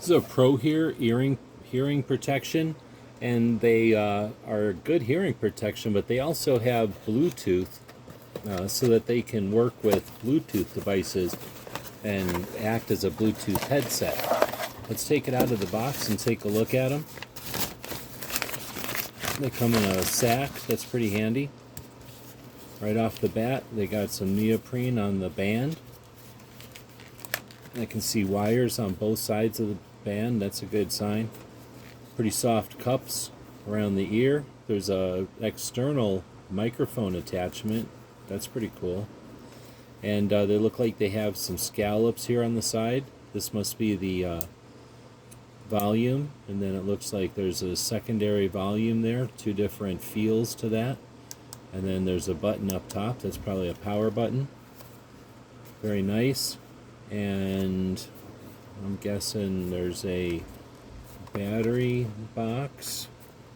This is a PROHEAR hearing protection, and they are good hearing protection, but they also have Bluetooth so that they can work with Bluetooth devices and act as a Bluetooth headset. Let's take it out of the box and take a look at them. They come in a sack that's pretty handy. Right off the bat, they got some neoprene on the band. I can see wires on both sides of the band. That's a good sign. Pretty soft cups around the ear. There's a external microphone attachment. That's pretty cool. And they look like they have some scallops here on the side. This must be the volume, and then it looks like there's a secondary volume there, two different feels to that. And then there's a button up top. That's probably a power button. Very nice. And I'm guessing there's a battery box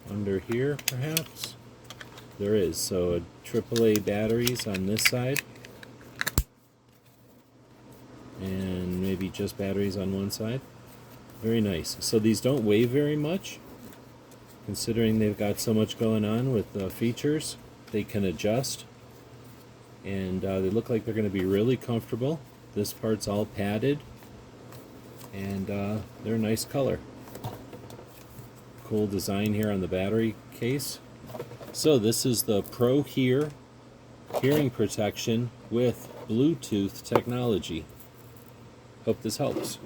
under here, perhaps. There is. So a AAA batteries on this side, and maybe just batteries on one side. Very nice. So these don't weigh very much, considering they've got so much going on with the features. They can adjust, and they look like they're going to be really comfortable. This part's all padded, and they're a nice color. Cool design here on the battery case. So this is the PROHEAR hearing protection with Bluetooth technology. Hope this helps.